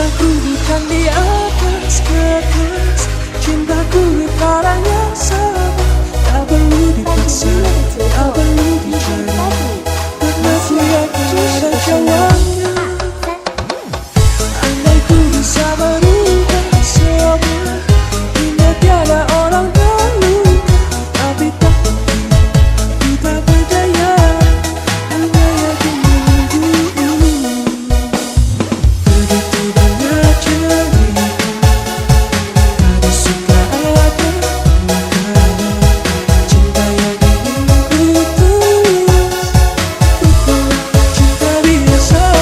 Cintaku bukan di atas kertas, cintaku barang yang sama. Tak perlu dipaksa, tak perlu dicari, karena ku yakin ada jawabnya. Andai ku bisa berubah semua, hingga tiada orang terluka, tapi tak mungkin, ku tak berdaya, hanya yakin menunggu. Begitu banyak cerita, ada suka ada duka, cinta yang ingin ku tulis bukan cinta biasa.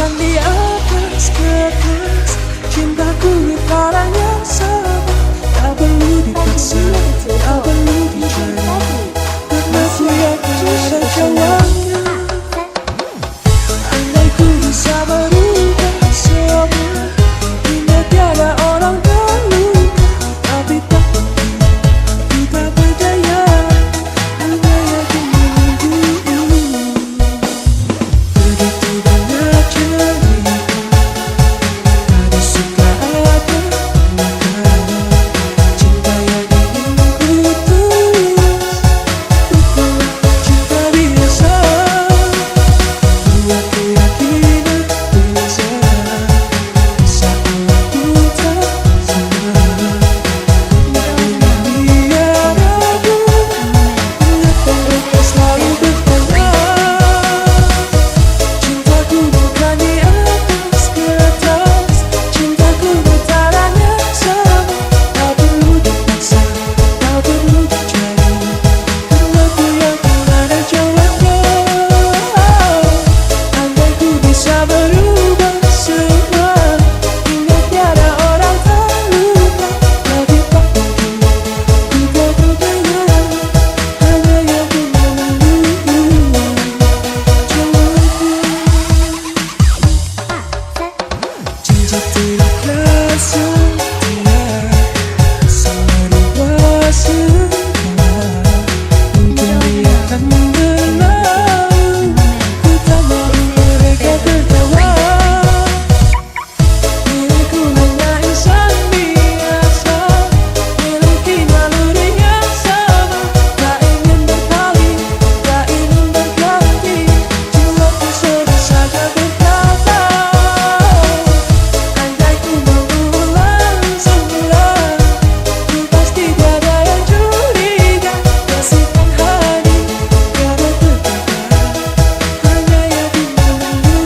bukan di atas kertas, cintaku di tangan yang sama. Tak perlu dipaksa, tak perlu dicari, karena ku yakin ada jawabnya. Andai ku bisa berubah semua, hingga tiada orang terluka, tapi tak mungkin kita berdaya. Hanya yakin menunggu. Begitu banyak cerita, ada suka ada duka, cinta yang ingin ku tulis bukanlah cinta biasa. Buat keyakinan bisa saat aku tak sama. Biar aku mengapa selalu bertanya. Cintaku bukan di atas kertas, cintaku bertaran yang sama. Tak perlu dipaksa, tak perlu dicari, karena ku yakin ada jawabnya. Andai ku bisa berubah semua, hingga tiada orang terluka, tapi tak mungkin kita berdaya. Hanya yakin menunggu jawabnya. Cinta tidak setia, serba salah. Mungkin dia akan berlalu, ku tak mau mereka tertawa. Milikku hanya insan biasa, miliki naluri yang sama. Tak ingin berpaling, tak ingin berganti, jiwaku sedang saja berkata. Andai ku mengulang semula, ku pasti tiada yang curiga. Kasihkan hati tiada terkata, hanya yakin menunggu.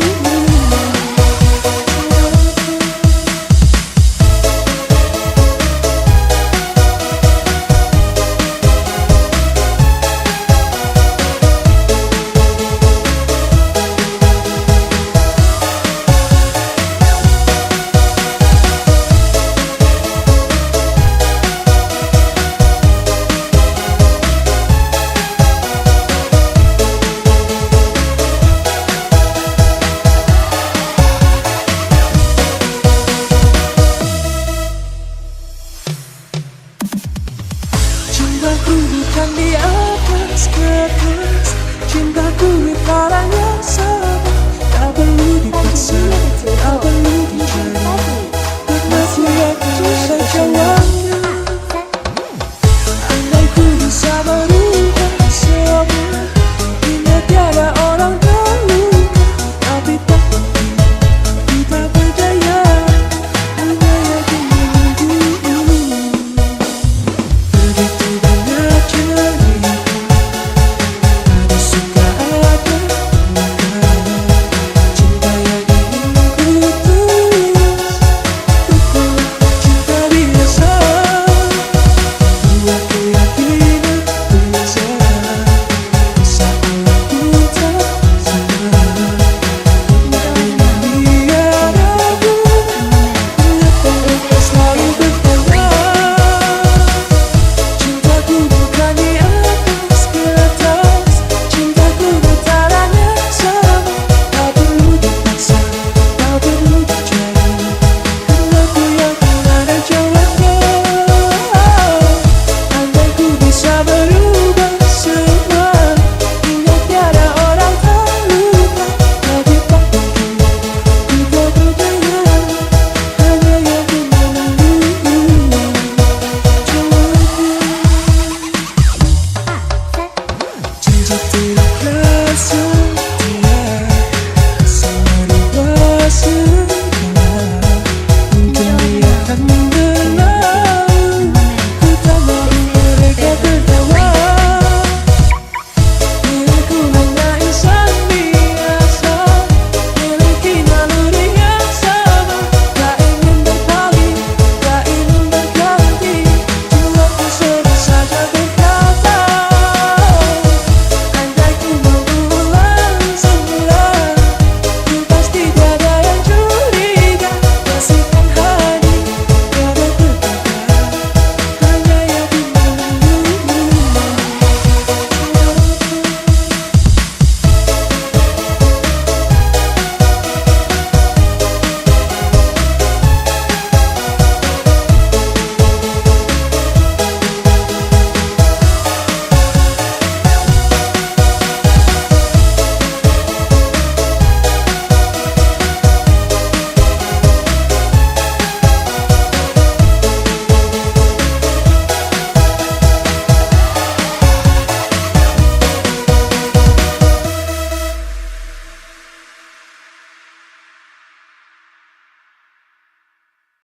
Cintaku bukan di atas kertas, cintaku di tangan yang sama. Tak perlu dipaksa, tak perlu dicari, karena ku yakin ada jawabnya. Andai ku bisa berubah